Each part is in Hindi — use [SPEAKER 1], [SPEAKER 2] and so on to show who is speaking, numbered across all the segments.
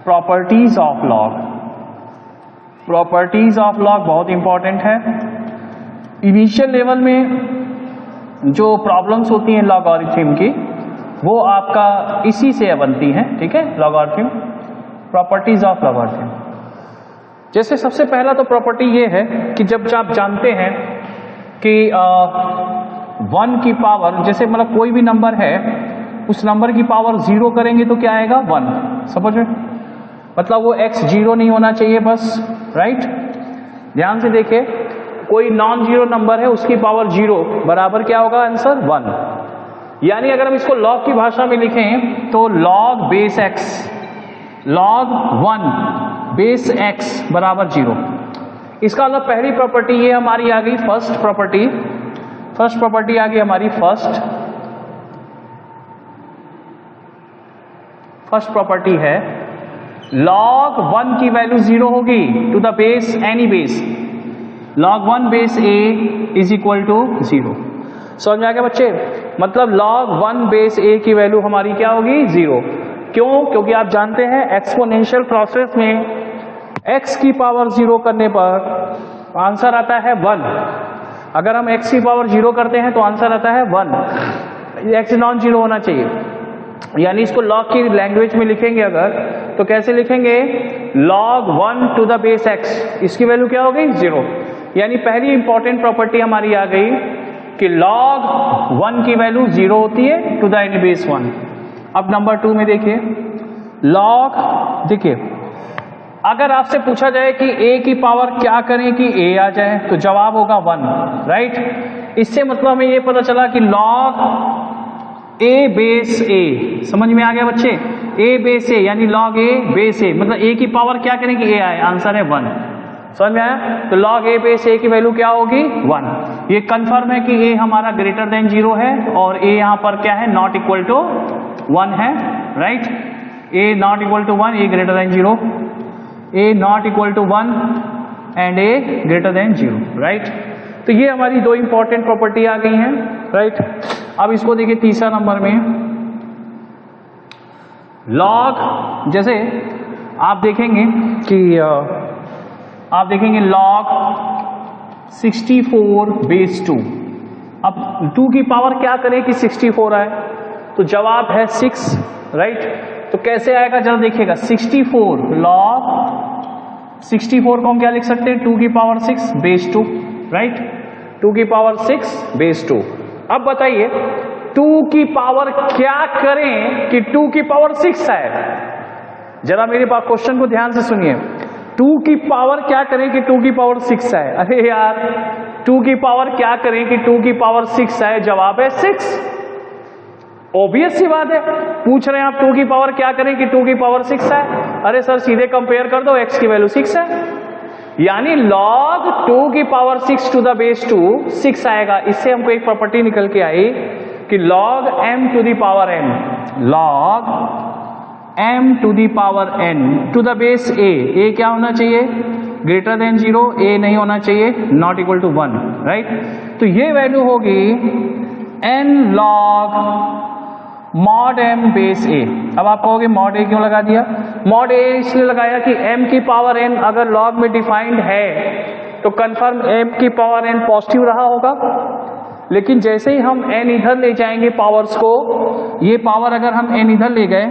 [SPEAKER 1] Properties of log. Properties of log बहुत इंपॉर्टेंट है। इनिशियल लेवल में जो प्रॉब्लम्स होती हैं लॉगरिथम की, वो आपका इसी से बनती हैं, ठीक है। Logarithm, properties of logarithm. जैसे सबसे पहला तो प्रॉपर्टी ये है कि जब आप जानते हैं कि 1 की पावर, जैसे मतलब कोई भी नंबर है, उस नंबर की पावर 0 करेंगे तो क्या आएगा 1, समझ में। मतलब वो x 0 नहीं होना चाहिए बस, राइट। ध्यान से देखिए, कोई नॉन जीरो नंबर है, उसकी पावर 0 बराबर क्या होगा आंसर 1। यानी अगर हम इसको लॉग की भाषा में लिखें तो log base x, log 1 base x बराबर 0। इसका मतलब पहली प्रॉपर्टी ये हमारी आ गई फर्स्ट प्रॉपर्टी। फर्स्ट प्रॉपर्टी आ गई हमारी फर्स्ट प्रॉपर्टी है log 1 की वैल्यू 0 होगी to the base any base, log 1 base a is equal to 0। समझ में आ गया बच्चे। मतलब log 1 बेस a की वैल्यू हमारी क्या होगी 0। क्यों? क्योंकि आप जानते हैं एक्सपोनेंशियल प्रोसेस में x की पावर 0 करने पर आंसर आता है 1। अगर हम x की पावर 0 करते हैं तो आंसर आता है 1। x नॉन जीरो होना चाहिए। यानी इसको लॉग की लैंग्वेज में लिखेंगे अगर, तो कैसे लिखेंगे, log 1 to the base x, इसकी वैल्यू क्या हो गई 0। यानी पहली इंपॉर्टेंट प्रॉपर्टी हमारी आ गई कि log 1 की वैल्यू 0 होती है टू द एनी बेस 1। अब नंबर 2 में देखिए, log, देखिए अगर आपसे पूछा जाए कि a की पावर क्या करें कि a आ जाए, तो जवाब होगा 1, राइट। इससे मतलब हमें ये पता चला कि log a बेस a, समझ में आ गया बच्चे, a बेस a यानी log a बेस a, मतलब a की पावर क्या करें कि a आए, आंसर है 1। समझ में आया। तो log a बेस a की वैल्यू क्या होगी 1। ये कंफर्म है कि a हमारा ग्रेटर देन 0 है और a यहां पर क्या है, नॉट इक्वल टू 1 है, right. a not equal to 1, a greater than 0, a not equal to 1 and a greater than 0, right. तो ये हमारी दो इंपॉर्टेंट प्रॉपर्टी आ गई हैं, राइट। अब इसको देखिए तीसरा नंबर में, log, जैसे आप देखेंगे कि log 64 बेस 2। अब 2 की पावर क्या करें कि 64 आए, तो जवाब है 6, राइट। तो कैसे आएगा जरा देखिएगा, 64 log 64 को हम क्या लिख सकते हैं, 2 की पावर 6 बेस 2, राइट। 2 की पावर 6 बेस 2। अब बताइए 2 की पावर क्या करें कि 2 की पावर 6 आए। जरा मेरे पास क्वेश्चन को ध्यान से सुनिए, 2 की पावर क्या करें कि 2 की पावर 6 आए। अरे यार 2 की पावर क्या करें कि 2 की पावर 6 आए, जवाब है 6। ऑब्वियस सी बात है, पूछ रहे हैं आप 2 की पावर क्या करें कि 2 की पावर 6 आए। अरे सर सीधे कंपेयर कर दो, x की वैल्यू 6 है, यानी log 2 की पावर 6 टू द बेस 2 6 आएगा। इससे हमको एक प्रॉपर्टी निकल के आई कि log m to the power n, log m to the power n to the base a क्या होना चाहिए, ग्रेटर देन 0, a नहीं होना चाहिए, नॉट इक्वल टू 1, राइट। तो ये वैल्यू होगी n log mod m base a। अब आप कहोगे mod a क्यों लगा दिया, mod a इसलिए लगाया कि m की पावर n अगर log में डिफाइंड है तो कंफर्म m की पावर n पॉजिटिव रहा होगा। लेकिन जैसे ही हम n इधर ले जाएंगे पावर्स को, ये पावर अगर हम n इधर ले गए,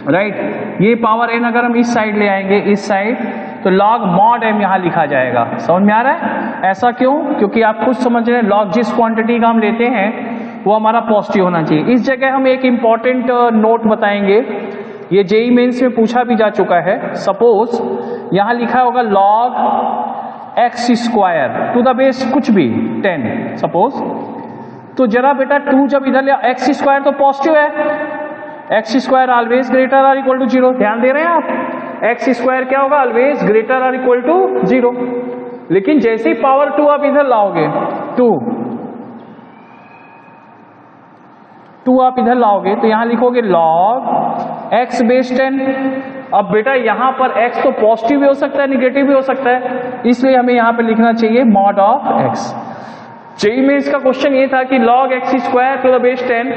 [SPEAKER 1] राइट, ये पावर n अगर हम इस साइड ले आएंगे, इस साइड, तो log mod m यहां लिखा जाएगा। समझ में आ रहा है। ऐसा क्यों, क्योंकि आप खुद समझ रहे हैं log जिस क्वांटिटी का हम लेते हैं वो हमारा पॉजिटिव होना चाहिए। इस जगह हम एक इंपॉर्टेंट नोट बताएंगे, ये जेईई मेंस में पूछा भी जा चुका है। सपोज यहां लिखा होगा log x square to the base कुछ भी 10 सपोज, तो जरा बेटा 2 जब इधर ले, x स्क्वायर तो पॉजिटिव है, x स्क्वायर ऑलवेज ग्रेटर और इक्वल टू 0। ध्यान दे रहे हैं आप, x स्क्वायर क्या होगा, ऑलवेज ग्रेटर और इक्वल टू 0। लेकिन जैसे ही पावर 2 आप इधर लाओगे, 2 आप इधर लाओगे तो यहां लिखोगे log x बेस 10। अब बेटा यहां पर x तो पॉजिटिव भी हो सकता है, निगेटिव भी हो सकता है, इसलिए हमें यहां पे लिखना चाहिए mod ऑफ x। जेईई में इसका क्वेश्चन ये था कि log x square to the base 10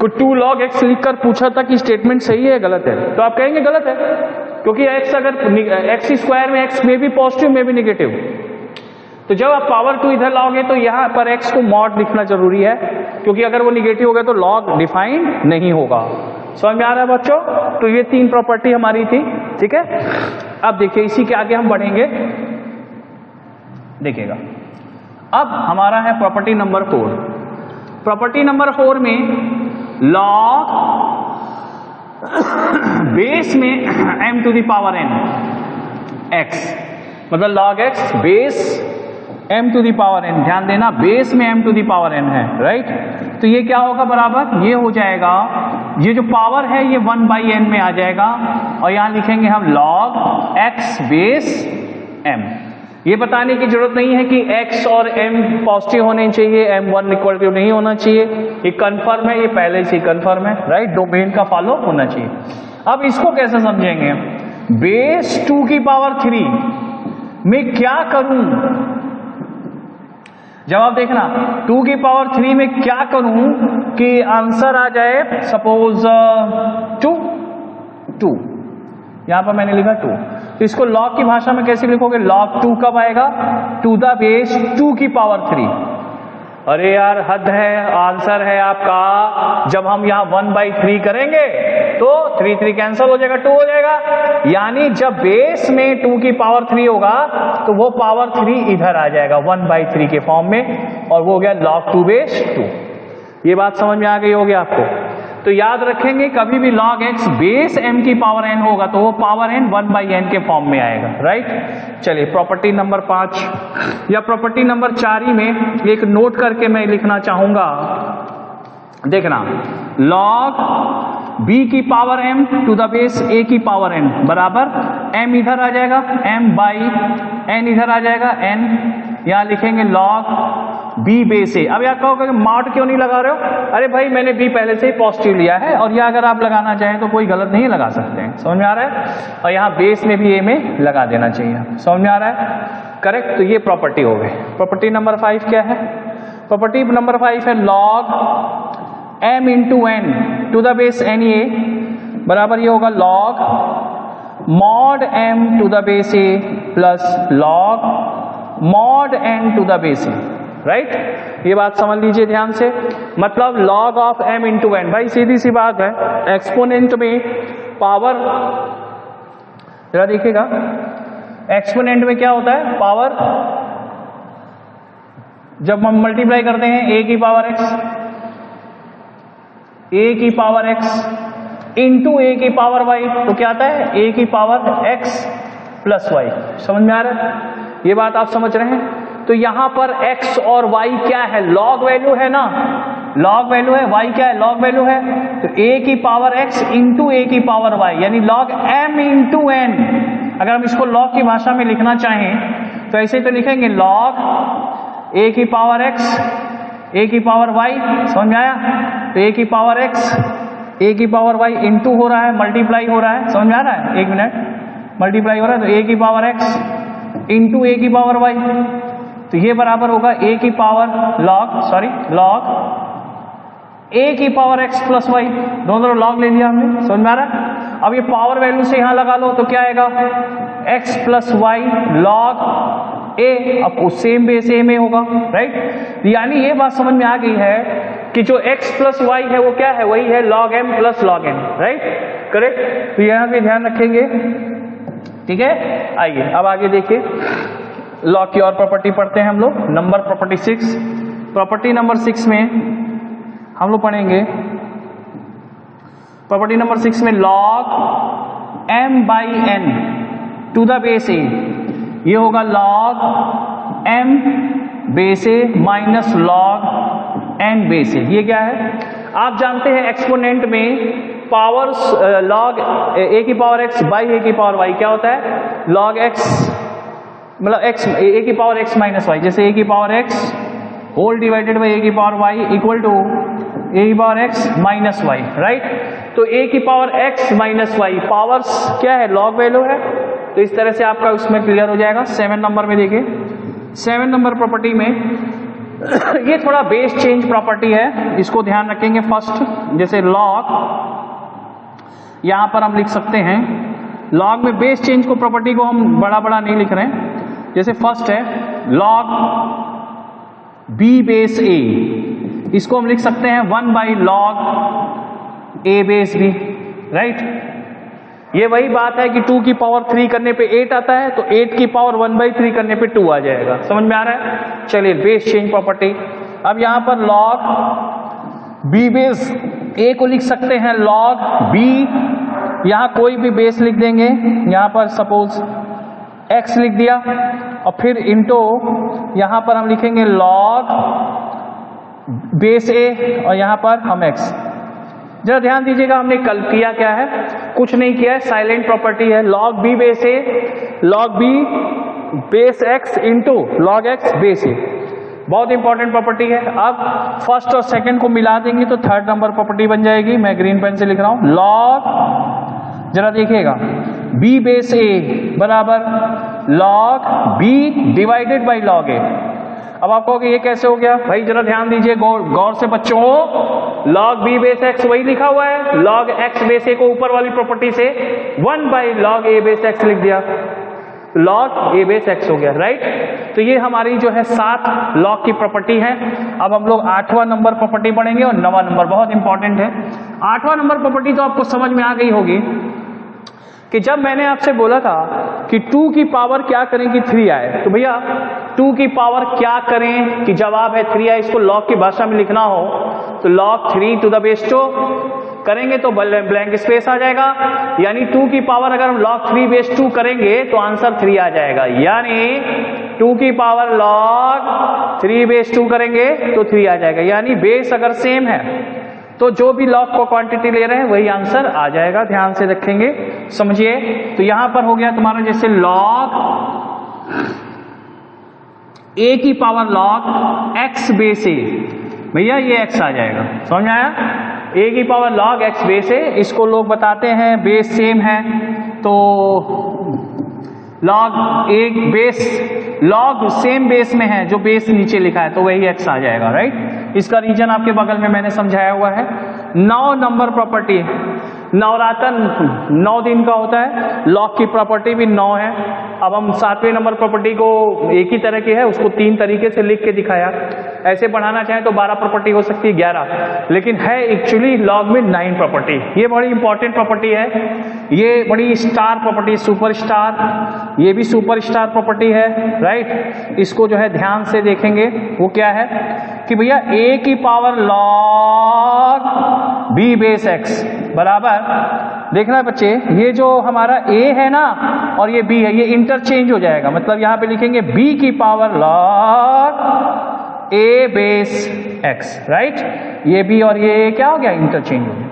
[SPEAKER 1] को 2 log x लिखकर पूछा था कि स्टेटमेंट सही है गलत है, तो आप कहेंगे गलत है, क्योंकि x अगर x स्क्वायर में x में भी पॉजिटिव में भी निगेटिव, तो जब आप पावर 2 इधर लाओगे तो यहां पर x को मॉड लिखना जरूरी है, क्योंकि अगर वो निगेटिव हो गया तो log डिफाइन नहीं होगा। समझ में आ रहा है बच्चों? तो ये 3 प्रॉपर्टी हमारी थी, ठीक है। अब देखिए इसी के आगे हम बढ़ेंगे, देखिएगा अब हमारा है प्रॉपर्टी नंबर 4। प्रॉपर्टी नंबर 4 में log बेस में m to the power n x, मतलब log x base m to the power n, ध्यान देना बेस में m to the power n है, राइट। तो ये क्या होगा बराबर, ये हो जाएगा, ये जो पावर है ये 1/n में आ जाएगा, और यहां लिखेंगे हम log x बेस m। ये बताने की जरूरत नहीं है कि x और m पॉजिटिव होने चाहिए, m1 इक्वल टू नहीं होना चाहिए, ये कंफर्म है, ये पहले से कंफर्म है, राइट। डोमेन का फॉलो होना चाहिए। अब इसको कैसे समझेंगे, बेस 2 की पावर 3 में क्या करूं, जवाब देखना, 2 की पावर 3 में क्या करूं कि आंसर आ जाए, सपोज 2, यहां पर मैंने लिखा 2, तो इसको log की भाषा में कैसे लिखोगे, log 2 कब आएगा, टू द बेस 2 की पावर 3। अरे यार हद है, आंसर है आपका, जब हम यहां 1/3 करेंगे तो 3 कैंसिल हो जाएगा, 2 हो जाएगा, यानी जब बेस में 2 की पावर 3 होगा तो वो पावर 3 इधर आ जाएगा 1/3 के फॉर्म में, और वो हो गया log 2 बेस 2। ये बात समझ में आ गई होगी आपको? तो याद रखेंगे कभी भी log x बेस m की पावर n होगा तो वो पावर n 1/n के फॉर्म में आएगा, राइट। चलिए प्रॉपर्टी नंबर 5 या प्रॉपर्टी नंबर 4 ही में एक नोट करके मैं लिखना चाहूंगा, देखना, log b की power m to the base a की पावर n बराबर m इधर आ जाएगा, m/n इधर आ जाएगा, n, यहां लिखेंगे log b बेस a। अब यार कहोगे मॉड क्यों नहीं लगा रहे हो, अरे भाई मैंने b पहले से ही पॉजिटिव लिया है, और यह अगर आप लगाना चाहें तो कोई गलत नहीं लगा सकते हैं, समझ में आ रहा है, और यहाँ बेस में भी a में लगा देना चाहिए, समझ में आ रहा है, करेक्ट। तो ये प्रॉपर्टी हो गई। प्रॉपर्टी नंबर 5 क्या है, प्रॉपर्टी नंबर 5 है log m into n to the base n a बराबर ये होगा log mod m to the base a plus log mod n to the base a, right. ये बात समझ लीजिए ध्यान से, मतलब log of m into n, भाई सीधी सी बात है, एक्सपोनेंट में पावर, जरा देखिएगा एक्सपोनेंट में क्या होता है, पावर जब हम मल्टीप्लाई करते हैं a की पावर x इंटू a की पावर y, तो क्या आता है a की पावर x प्लस y। समझ में आ रहा है, ये बात आप समझ रहे हैं। तो यहां पर x और y क्या है, log वैल्यू है ना, log वैल्यू है, y क्या है, log वैल्यू है, तो a की पावर x इंटू a की पावर y, यानी log m इंटू n। अगर हम इसको log की भाषा में लिखना चाहें तो ऐसे तो लिखेंगे log a की पावर x a की पावर y, समझ में आया, तो a की पावर x a की पावर y इंटू हो रहा है, मल्टीप्लाई हो रहा है, समझ में आ रहा है, एक मिनट, मल्टीप्लाई हो रहा है, तो a की पावर x इंटू a की पावर y, तो ये बराबर होगा a की पावर log a की पावर x प्लस y, दोनों log ले लिया हमने, समझ में आ रहा है। अब ये पावर वैल्यू से यहां लगा लो तो क्या आएगा, x plus y log a, अब उस सेम बेस a में होगा, राइट। यानी ये बात समझ में आ गई है कि जो x प्लस वाई है वो क्या है, वही है log m plus log n, right, correct. तो यहां पे ध्यान रखेंगे, ठीक है। आइए अब आगे देखिए, लॉग की और प्रॉपर्टी पढ़ते हैं हम लोग, नंबर प्रॉपर्टी 6। प्रॉपर्टी नंबर 6 में हम लोग पढ़ेंगे, प्रॉपर्टी नंबर 6 में log m/n to the base a, ये होगा log m base a minus log n base a। ये क्या है, आप जानते हैं एक्सपोनेंट में पावर्स log a की पावर x बाई a की पावर y क्या होता है, log x मतलब x a की पावर x माइनस वाई, जैसे a की power x whole divided by a की power y equal to a की power x minus y, right. तो a की power x minus y powers क्या है, log वैल्यू है, तो इस तरह से आपका उसमें क्लियर हो जाएगा। 7 नंबर में देखिए, 7 नंबर प्रॉपर्टी में ये थोड़ा बेस चेंज प्रॉपर्टी है, इसको ध्यान रखेंगे फर्स्ट। जैसे लॉग यहां पर हम लिख सकते हैं, लॉग में बेस चेंज को प्रॉपर्टी को हम बड़ा बड़ा नहीं लिख रहे हैं। जैसे फर्स्ट है लॉग b बेस a, इसको हम लिख सकते हैं 1 by log a base b, right. ये वही बात है कि 2 की पावर 3 करने पे 8 आता है, तो 8 की पावर 1/3 करने पे 2 आ जाएगा। समझ में आ रहा है? चलिए बेस चेंज प्रॉपर्टी। अब यहां पर लॉग b बेस a को लिख सकते हैं लॉग b, यहां कोई भी बेस लिख देंगे, यहां पर सपोज x लिख दिया, और फिर इंटू यहां पर हम लिखेंगे लॉग बेस a, और यहां पर हम x। जरा ध्यान दीजिएगा, हमने कल किया क्या है, कुछ नहीं किया है, साइलेंट प्रॉपर्टी है। Log b base a log b base x into log x base a, बहुत इंपॉर्टेंट प्रॉपर्टी है। अब फर्स्ट और सेकंड को मिला देंगे तो थर्ड नंबर प्रॉपर्टी बन जाएगी। मैं ग्रीन पेन से लिख रहा हूं, लॉग, जरा देखिएगा, b बेस a बराबर log b divided by log a। अब आप कहोगे ये कैसे हो गया भाई, जरा ध्यान दीजिए गौर से बच्चों, लॉग b बेस x वही लिखा हुआ है, लॉग x बेस a को ऊपर वाली प्रॉपर्टी से 1 by log a base x लिख दिया, लॉग a बेस x हो गया, राइट। तो ये हमारी जो है 7 लॉग की प्रॉपर्टी है। अब हम लोग 8वां नंबर प्रॉपर्टी पढ़ेंगे, और 9वां नंबर बहुत इंपॉर्टेंट है। 8वां नंबर प्रॉपर्टी तो आपको समझ में आ गई होगी कि जब मैंने आपसे बोला था कि 2 की पावर क्या करें कि 3 आए, तो भैया 2 की पावर क्या करें कि जवाब है 3 आए, इसको लॉग की भाषा में लिखना हो तो लॉग 3 टू द बेस 2 करेंगे तो ब्लैंक स्पेस आ जाएगा। यानी 2 की पावर अगर हम लॉग 3 बेस 2 करेंगे तो आंसर 3 आ जाएगा। यानी 2 की पावर लॉग 3 बेस 2 करेंगे तो 3 आ जाएगा। यानी बेस अगर सेम है तो जो भी लॉग को क्वांटिटी ले रहे हैं वही आंसर आ जाएगा। ध्यान से रखेंगे, समझिए। तो यहां पर हो गया तुम्हारा जैसे लॉग a की power log x base a, भैया ये x आ जाएगा, समझ में आया? a की power log x base a, इसको लोग बताते हैं बेस सेम है तो लॉग एक बेस, लॉग सेम बेस में है, जो बेस नीचे लिखा है तो वही x आ जाएगा, राइट। इसका रीजन आपके बगल में मैंने समझाया हुआ है। 9 नंबर प्रॉपर्टी, नवरात्र 9 दिन का होता है, लॉग की प्रॉपर्टी भी 9 है। अब हम 7वें नंबर प्रॉपर्टी को एक ही तरह की है, उसको 3 तरीके से लिख के दिखाया। ऐसे बढ़ाना चाहें तो 12 प्रॉपर्टी हो सकती है, 11, लेकिन है एक्चुअली लॉग में 9 प्रॉपर्टी। ये बड़ी इंपॉर्टेंट प्रॉपर्टी है, ये बड़ी स्टार प्रॉपर्टी, सुपर स्टार, ये भी सुपर स्टार प्रॉपर्टी है, राइट। इसको जो है ध्यान से देखेंगे, वो क्या है कि भैया a की power log b base x बराबर, देखना बच्चे, ये जो हमारा a है ना और ये b है, ये इंटरचेंज हो जाएगा। मतलब यहां पे लिखेंगे b की power log a base x, right. ये b और ये a क्या हो गया, इंटरचेंज हो गया।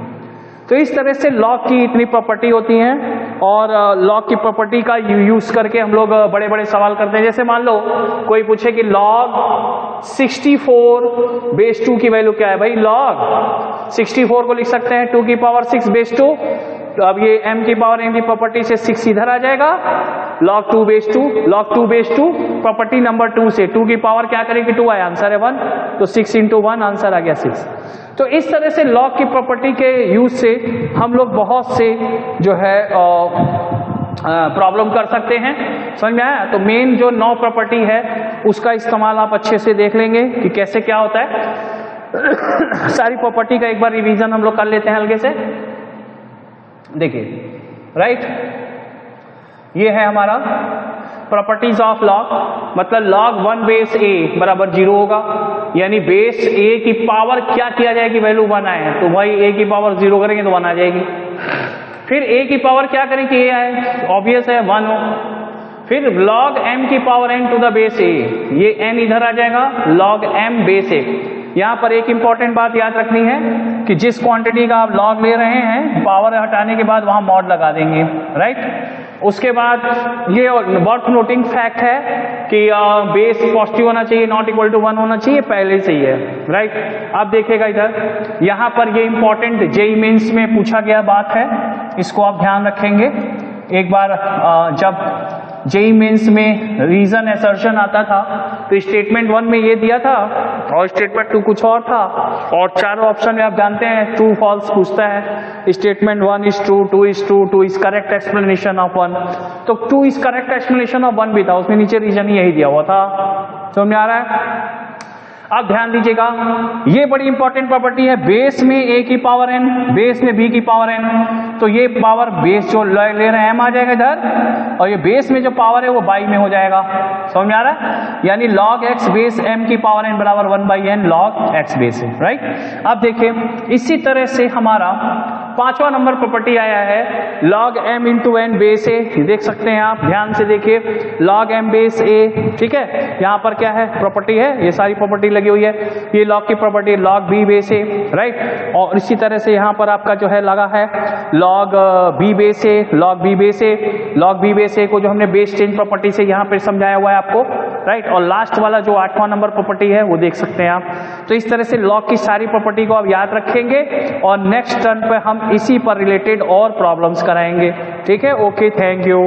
[SPEAKER 1] तो इस तरह से लॉग की इतनी प्रॉपर्टी होती हैं, और लॉग की प्रॉपर्टी का यूज करके हम लोग बड़े बड़े सवाल करते हैं। जैसे मान लो कोई पूछे कि लॉग 64 बेस 2 की वैल्यू क्या है, भाई लॉग 64 को लिख सकते हैं 2 की पावर 6 बेस 2, तो अब ये m की पावर n की प्रॉपर्टी से 6 इधर आ जाएगा, log 2 base 2, log 2 base 2 property number 2 से 2 की पावर क्या करेंगे 2 आया, आंसर है 1, तो 6 इंटू 1 आंसर आ गया 6। तो इस तरह से लॉग की प्रॉपर्टी के यूज से हम लोग बहुत से जो है प्रॉब्लम कर सकते हैं, समझ में आया। तो मेन जो 9 प्रॉपर्टी है उसका इस्तेमाल आप अच्छे से देख लेंगे कि कैसे क्या होता है। सारी प्रॉपर्टी का एक बार रिवीजन हम लोग कर लेते हैं हल्के से। देखिए, राइट, ये है हमारा प्रॉपर्टीज ऑफ लॉग, मतलब log 1 बेस a बराबर 0 होगा, यानी बेस a की पावर क्या किया जाए कि वैल्यू 1 आए, तो भाई a की पावर 0 करेंगे तो 1 आ जाएगी। फिर a की पावर क्या करें कि a आए, ऑब्वियस है 1 हो। फिर log m की power n to the base a, ये n इधर आ जाएगा, log m बेस a। यहां पर एक इंपॉर्टेंट बात याद रखनी है कि जिस क्वांटिटी का आप लॉग ले रहे हैं, पावर हटाने के बाद वहां मॉड लगा देंगे, राइट। उसके बाद ये वर्थ नोटिंग फैक्ट है कि बेस पॉजिटिव होना चाहिए, नॉट इक्वल टू 1 होना चाहिए, पहले से ही है, राइट। आप देखिएगा इधर, यहां पर ये इंपॉर्टेंट जेईई मेंस में पूछा गया बात है, इसको आप ध्यान रखेंगे। एक बार जब जेई मेंस में रीजन असर्शन आता था, तो स्टेटमेंट 1 में ये दिया था और स्टेटमेंट 2 कुछ और था, और चारों ऑप्शन में आप जानते हैं ट्रू फॉल्स पूछता है। Statement 1 is true, 2 is true, 2 is correct explanation of 1, तो 2 इज करेक्ट एक्सप्लेनेशन ऑफ 1 भी था, उसमें नीचे रीजन यही दिया हुआ था। समझ में आ रहा है? अब ध्यान दीजिएगा, ये बड़ी इंपॉर्टेंट प्रॉपर्टी है, बेस में a की पावर n, बेस में b की पावर n, तो ये पावर बेस जो ले रहे हैं m आ जाएगा इधर, और ये बेस में जो पावर है वो बाई में हो जाएगा। समझ में आ रहा है? यानी log x बेस m की पावर n बराबर 1/n log x बेस है, राइट। अब देखिए इसी तरह से हमारा 5वां नंबर प्रॉपर्टी आया है log m into n base a, देख सकते हैं आप, ध्यान से देखिए log m बेस a, ठीक है। यहाँ पर क्या है प्रॉपर्टी है, ये सारी प्रॉपर्टी लगी हुई है, ये log की property log b base a, right. और इसी तरह से यहाँ पर आपका जो है लगा है log b base a, log b base a, log b base a को जो हमने बेस चेंज प्रॉपर्टी से यहाँ पे समझाया हुआ है आपको, राइट। और लास्ट वाला जो 8वां नंबर प्रॉपर्टी है वो देख सकते हैं आप। तो इस तरह से log की सारी प्रॉपर्टी को आप याद रखेंगे और नेक्स्ट टर्न पे हम इसी पर रिलेटेड और प्रॉब्लम्स कराएंगे, ठीक है। Okay, thank you.